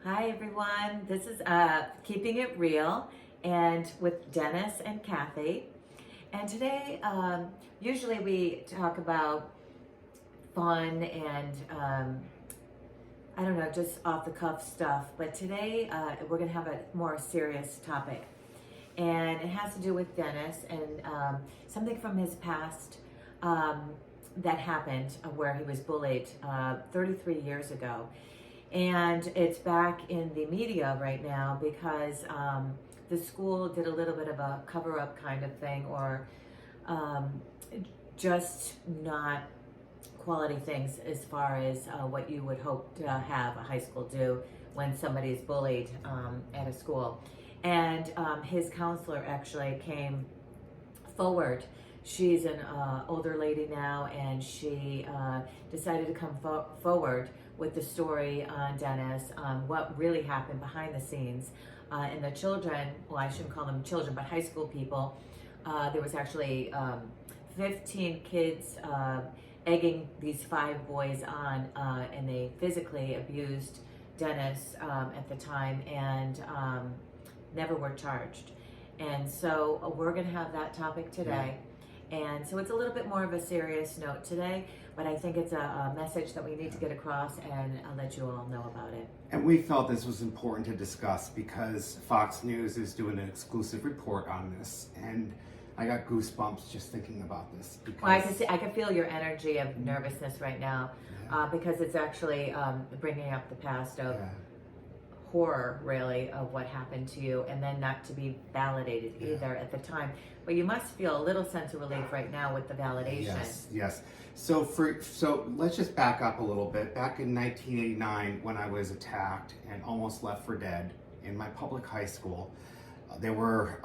Hi everyone, this is Keeping It Real and with Dennis and Kathy. And today, usually we talk about fun and I don't know, just off the cuff stuff. But today we're going to have a more serious topic. And it has to do with Dennis and something from his past that happened where he was bullied 33 years ago. And it's back in the media right now because the school did a little bit of a cover-up kind of thing, or just not quality things as far as what you would hope to have a high school do when somebody is bullied at a school. And his counselor actually came forward. She's an older lady now, and she decided to come forward with the story on Dennis, what really happened behind the scenes. And the children, well, I shouldn't call them children, but high school people, there was actually 15 kids egging these 5 boys on, and they physically abused Dennis at the time, and never were charged. And so we're going to have that topic today. And so it's a little bit more of a serious note today, but I think it's a message that we need to get across, and I'll let you all know about it. And we felt this was important to discuss because Fox News is doing an exclusive report on this, and I got goosebumps just thinking about this. Because Well, I can feel your energy of nervousness right now, because it's actually bringing up the past of horror, really, of what happened to you, and then not to be validated either at the time. But you must feel a little sense of relief right now with the validation. Yes. So let's just back up a little bit. Back in 1989, when I was attacked and almost left for dead in my public high school, there were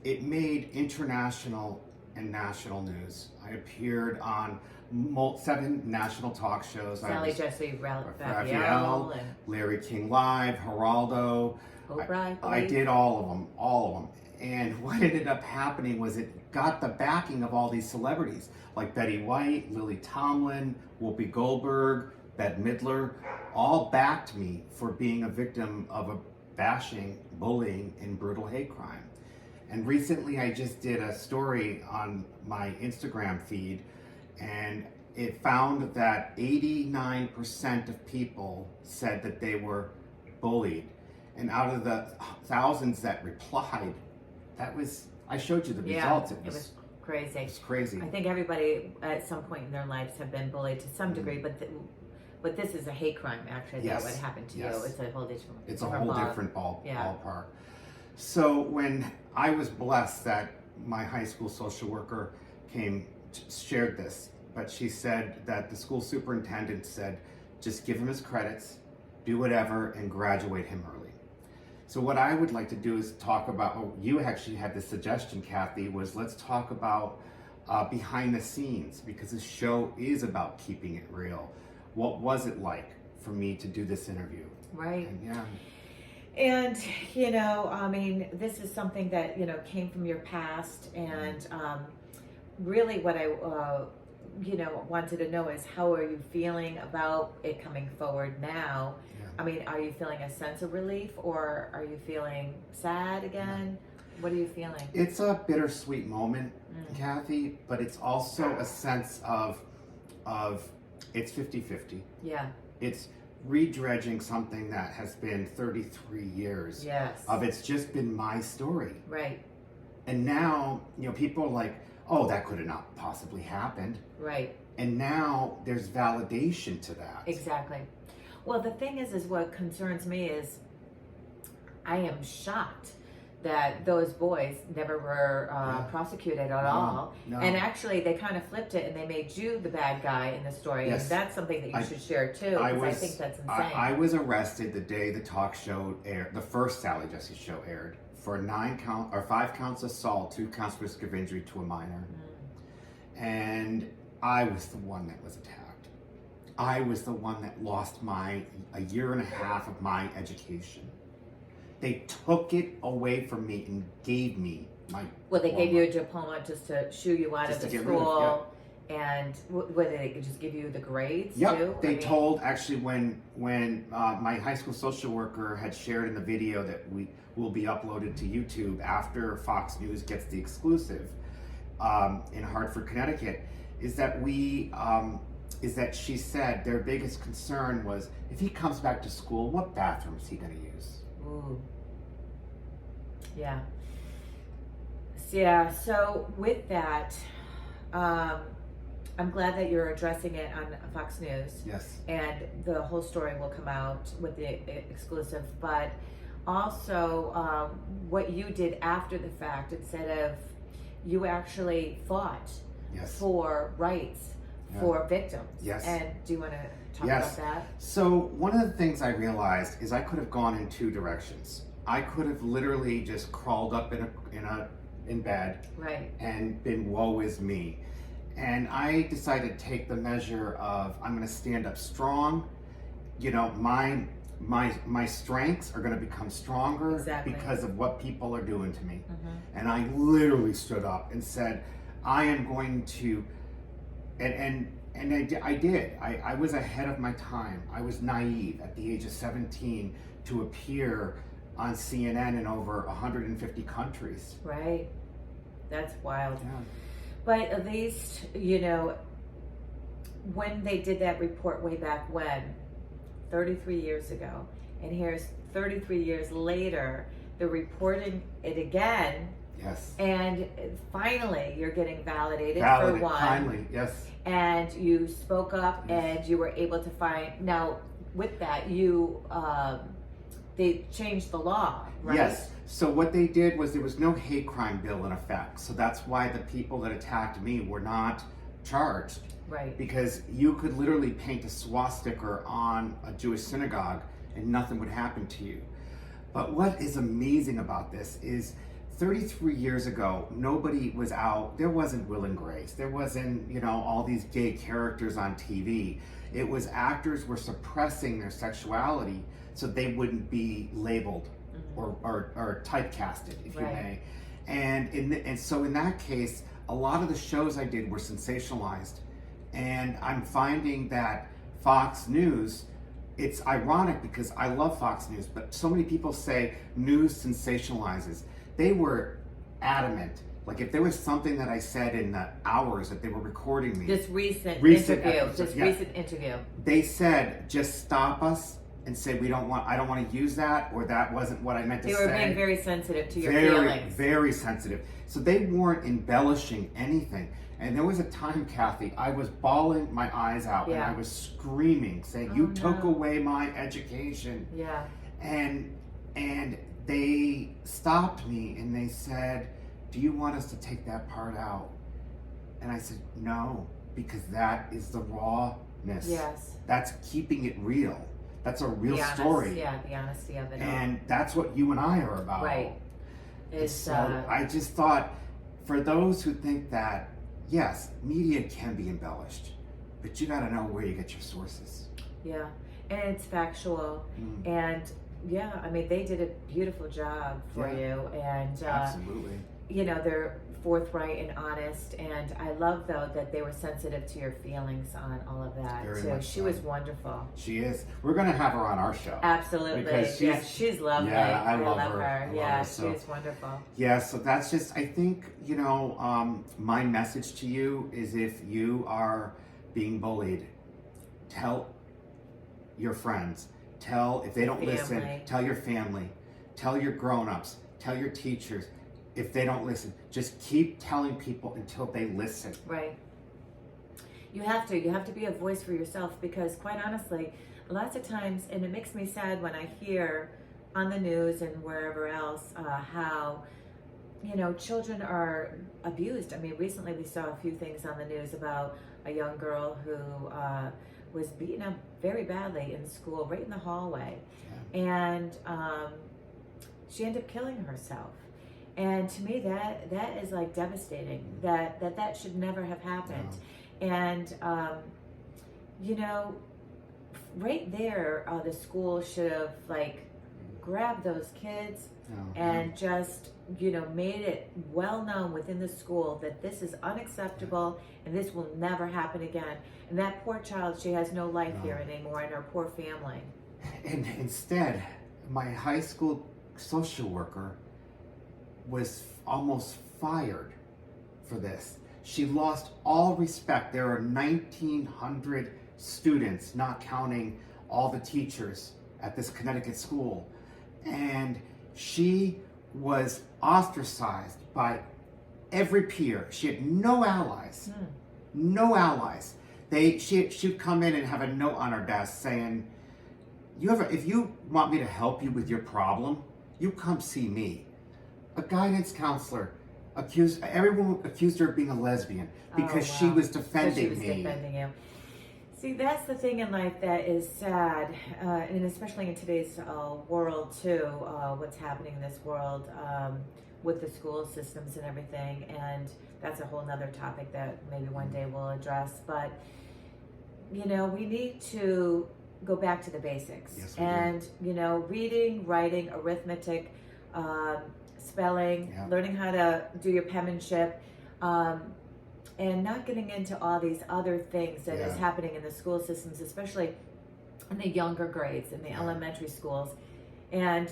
it made international and national news. I appeared on 7 national talk shows. Sally Jesse Raphael, and Larry King Live, Geraldo. Oprah. I did all of them. And what ended up happening was it got the backing of all these celebrities like Betty White, Lily Tomlin, Whoopi Goldberg, Bette Midler, all backed me for being a victim of a bashing, bullying, and brutal hate crime. And recently I just did a story on my Instagram feed, and it found that 89% of people said that they were bullied. And out of the thousands that replied, I showed you the results. It was crazy. It's crazy. I think everybody at some point in their lives have been bullied to some degree, but this is a hate crime, actually. That would happen to you. It's a whole different. It's a whole different ballpark. So when I was blessed that my high school social worker shared this, but she said that the school superintendent said, just give him his credits, do whatever, and graduate him early. So what I would like to do is talk about, you actually had the suggestion, Kathy, was let's talk about behind the scenes, because this show is about keeping it real. What was it like for me to do this interview? Right. And I mean, this is something that, came from your past, and really what I, wanted to know is how are you feeling about it coming forward now? I mean, are you feeling a sense of relief, or are you feeling sad again? What are you feeling? It's a bittersweet moment, Kathy, but it's also a sense of it's 50-50. Yeah. It's redredging something that has been 33 years. Yes. It's just been my story. Right. And now, people are like, oh, that could have not possibly happened. Right. And now there's validation to that. Exactly. Well, the thing is what concerns me is I am shocked that those boys never were prosecuted at all. No. And actually, they kind of flipped it, and they made you the bad guy in the story. Yes. And that's something that you should share, too, because I think that's insane. I was arrested the day the talk show aired, the first Sally Jesse show aired, for 5 counts of assault, 2 counts risk of injury to a minor. And I was the one that was attacked. I was the one that lost a year and a half of my education. They took it away from me and gave me my Well, they gave you a diploma just to shoo you out of the school. And what did they just give you the grades Yep, too? they told actually when my high school social worker had shared in the video that we will be uploaded to YouTube after Fox News gets the exclusive in Hartford, Connecticut, is that she said their biggest concern was if he comes back to school, what bathroom is he going to use? Ooh. Yeah. Yeah. So with that. I'm glad that you're addressing it on Fox News. Yes. And the whole story will come out with the exclusive. But also, what you did after the fact, instead of you actually fought for rights for victims. Yes. And do you want to talk about that? So one of the things I realized is I could have gone in two directions. I could have literally just crawled up in bed and been woe is me. And I decided to take the measure of I'm going to stand up strong. You know, my strengths are going to become stronger because of what people are doing to me. And I literally stood up and said, I am going to, and I did. I was ahead of my time. I was naive at the age of 17 to appear on CNN in over 150 countries. Right. That's wild. Yeah. But at least, you know, when they did that report way back when, 33 years ago, and here's 33 years later, they're reporting it again. Yes. And finally, you're getting validated for one. Finally, yes. And you spoke up and you were able to find, now with that, they changed the law, right? Yes. So what they did was there was no hate crime bill in effect. So that's why the people that attacked me were not charged. Right. Because you could literally paint a swastika on a Jewish synagogue and nothing would happen to you. But what is amazing about this is 33 years ago, nobody was out. There wasn't Will and Grace. There wasn't, you know, all these gay characters on TV. It was actors were suppressing their sexuality so they wouldn't be labeled or typecasted, if you may. And so in that case, a lot of the shows I did were sensationalized. And I'm finding that Fox News, it's ironic because I love Fox News, but so many people say news sensationalizes. They were adamant. Like if there was something that I said in the hours that they were recording me. This recent interview. They said, just stop us and say I don't want to use that, or that wasn't what I meant to say. They were being very sensitive to your feelings. Very sensitive. So they weren't embellishing anything. And there was a time, Kathy, I was bawling my eyes out and I was screaming, saying, you took away my education. Yeah. And they stopped me and they said, do you want us to take that part out? And I said, no, because that is the rawness. Yes. That's keeping it real. That's a real story. Yeah, the honesty of it all. And that's what you and I are about. Right. So I just thought, for those who think that, yes, media can be embellished, but you got to know where you get your sources. Yeah, and it's factual. And yeah, I mean, they did a beautiful job for you. And absolutely. You know, they're forthright and honest. And I love, though, that they were sensitive to your feelings on all of that. Very too. much She so. was wonderful. She is. We're going to have her on our show. Absolutely. Because she's lovely. Yeah, I love her. her. Yeah, so. she's wonderful. Yeah, so that's just, I think, you know, my message to you is if you are being bullied, tell your friends. If they don't listen, tell your family. Tell your grown-ups. Tell your teachers. If they don't listen, just keep telling people until they listen. Right. You have to be a voice for yourself, because quite honestly, lots of times, and it makes me sad when I hear on the news and wherever else how, you know, children are abused. I mean, recently we saw a few things on the news about a young girl who was beaten up very badly in school, right in the hallway. And she ended up killing herself. And to me, that is like devastating. That should never have happened. No. And you know, right there, the school should have like grabbed those kids Oh, and just, made it well known within the school that this is unacceptable and this will never happen again. And that poor child, she has no life here anymore, and her poor family. And instead, my high school social worker was almost fired for this. She lost all respect. There are 1,900 students, not counting all the teachers at this Connecticut school. And she was ostracized by every peer. She had no allies. No allies. She'd come in and have a note on her desk saying, if you want me to help you with your problem, you come see me. A guidance counselor everyone accused her of being a lesbian because she was defending me. Defending you. See, that's the thing in life that is sad, and especially in today's world too, what's happening in this world with the school systems and everything, and that's a whole nother topic that maybe one day we'll address. But, we need to go back to the basics. Yes, and, reading, writing, arithmetic, spelling, learning how to do your penmanship, and not getting into all these other things that is happening in the school systems, especially in the younger grades, in the elementary schools. And,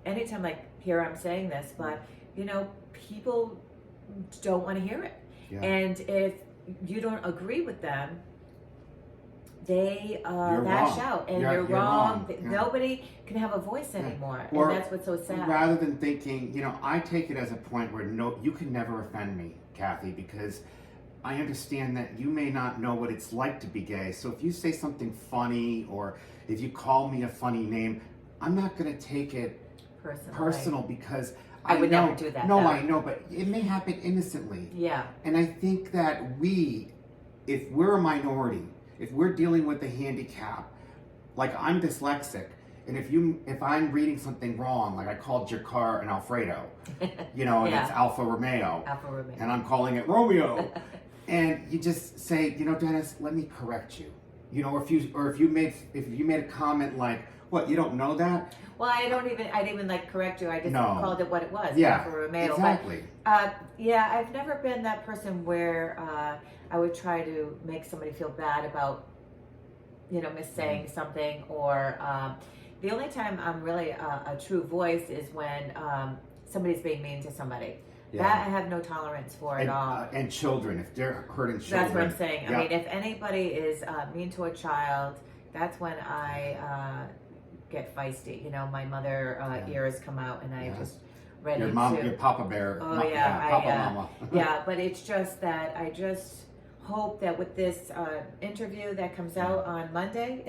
anytime, like, here I'm saying this, but, people don't want to hear it. And if you don't agree with them, they lash out, and you're wrong. Nobody can have a voice anymore, Or, and that's what's so sad. Rather than thinking, I take it as a point where you can never offend me, Kathy, because I understand that you may not know what it's like to be gay. So if you say something funny, or if you call me a funny name, I'm not going to take it personal because I would never do that. No, though. I know, but it may happen innocently. Yeah. And I think that if we're a minority, if we're dealing with a handicap, like I'm dyslexic, and if I'm reading something wrong, like I called your car an Alfredo, and it's Alfa Romeo. Alfa Romeo. And I'm calling it Romeo. And you just say, Dennis, let me correct you. Or if you made a comment like, what, you don't know that? Well, I didn't even like correct you. I just called it what it was. Yeah, Alfa Romeo. exactly. But, I've never been that person where I would try to make somebody feel bad about, missaying something, or the only time I'm really a true voice is when somebody's being mean to somebody. Yeah. That I have no tolerance for at all. And children, if they're hurting children. That's what I'm saying. I mean, if anybody is mean to a child, that's when I get feisty. My mother ears come out, and I just ready your mom, to. your Papa Bear. Oh Papa Mama. Yeah, but it's just that I just hope that with this interview that comes out on Monday,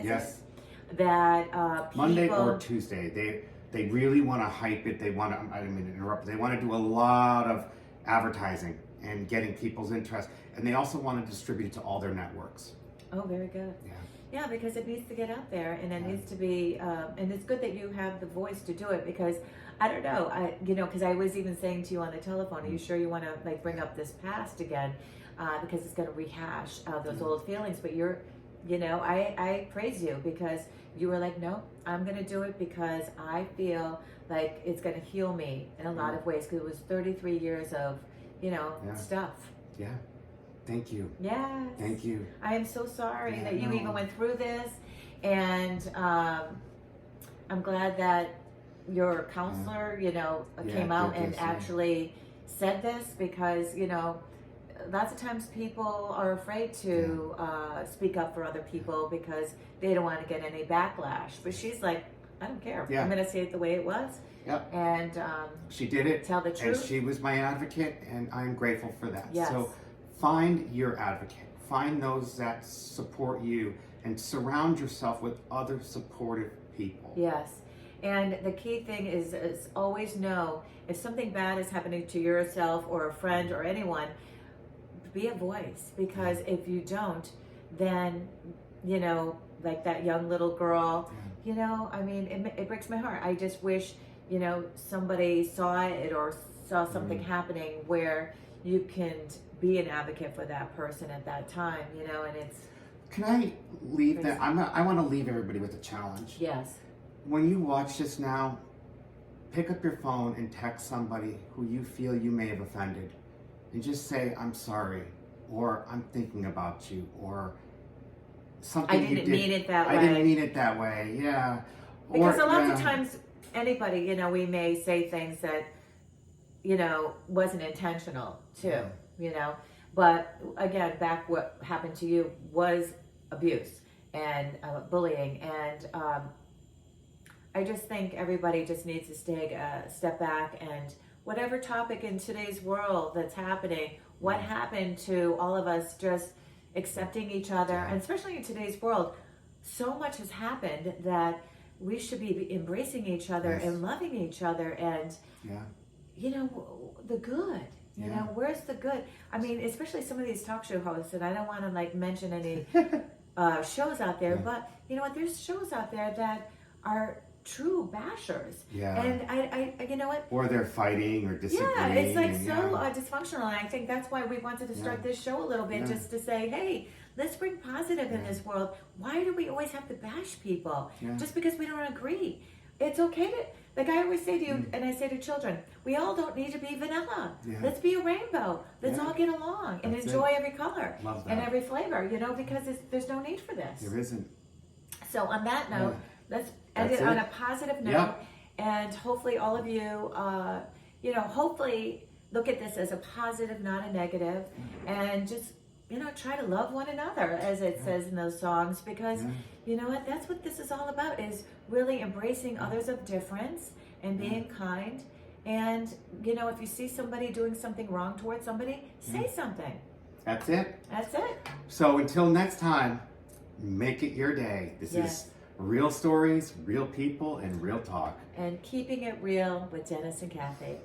that people, Monday or Tuesday, they really want to hype it. They want to. I didn't mean to interrupt. They want to do a lot of advertising and getting people's interest, and they also want to distribute it to all their networks. Oh, very good. Yeah, because it needs to get out there, and it needs to be, and it's good that you have the voice to do it, because I don't know, because I was even saying to you on the telephone, are you sure you want to bring up this past again, because it's going to rehash those old feelings, but I praise you, because you were like, no, I'm going to do it because I feel like it's going to heal me in a lot of ways, because it was 33 years of, stuff. Yeah. Thank you. Yes. Thank you. I am so sorry that you even went through this, and I'm glad that your counselor, came out and actually said this, because, lots of times people are afraid to speak up for other people because they don't want to get any backlash. But she's like, I don't care. I'm going to say it the way it was. Yep. And she did it. Tell the truth. And she was my advocate, and I'm grateful for that. Yes. So find your advocate. Find those that support you, and surround yourself with other supportive people. Yes. And the key thing is always know if something bad is happening to yourself or a friend or anyone, be a voice, because if you don't, then, like that young little girl, I mean, it breaks my heart. I just wish, somebody saw it or saw something happening where you can be an advocate for that person at that time, and it's. Can I leave that? I want to leave everybody with a challenge. Yes. when you watch this now, pick up your phone and text somebody who you feel you may have offended and just say, I'm sorry, or I'm thinking about you, or something I didn't mean it that way. I didn't mean it that way, yeah. Because Or, a lot of yeah. times, anybody, you know, we may say things that, you know, wasn't intentional too, Yeah. you know. But again, back what happened to you was abuse and bullying. And I just think everybody just needs to take a step back, and whatever topic in today's world that's happening, what happened to all of us just accepting each other, and especially in today's world, so much has happened that we should be embracing each other and loving each other, and you know, the good. You know, where's the good? I mean, especially some of these talk show hosts, and I don't want to like mention any shows out there, but you know what? There's shows out there that are true bashers. Yeah. And I you know what? Or they're fighting or disagreeing. Yeah, it's like and, so dysfunctional, and I think that's why we wanted to start this show a little bit, just to say, hey, let's bring positive in this world. Why do we always have to bash people just because we don't agree? It's okay to, like I always say to you, and I say to children, we all don't need to be vanilla. Let's be a rainbow. Let's all get along and enjoy every color and every flavor, you know, because there's no need for this. There isn't. So on that note, let's end it on a positive note, and hopefully all of you, you know, hopefully look at this as a positive, not a negative, and just, you know, try to love one another, as it says in those songs, because you know what, that's what this is all about, is really embracing others of difference and being kind. And you know, if you see somebody doing something wrong towards somebody, say something. That's it. That's it. So until next time, make it your day. This is real stories, real people, and real talk. And keeping it real with Dennis and Kathy.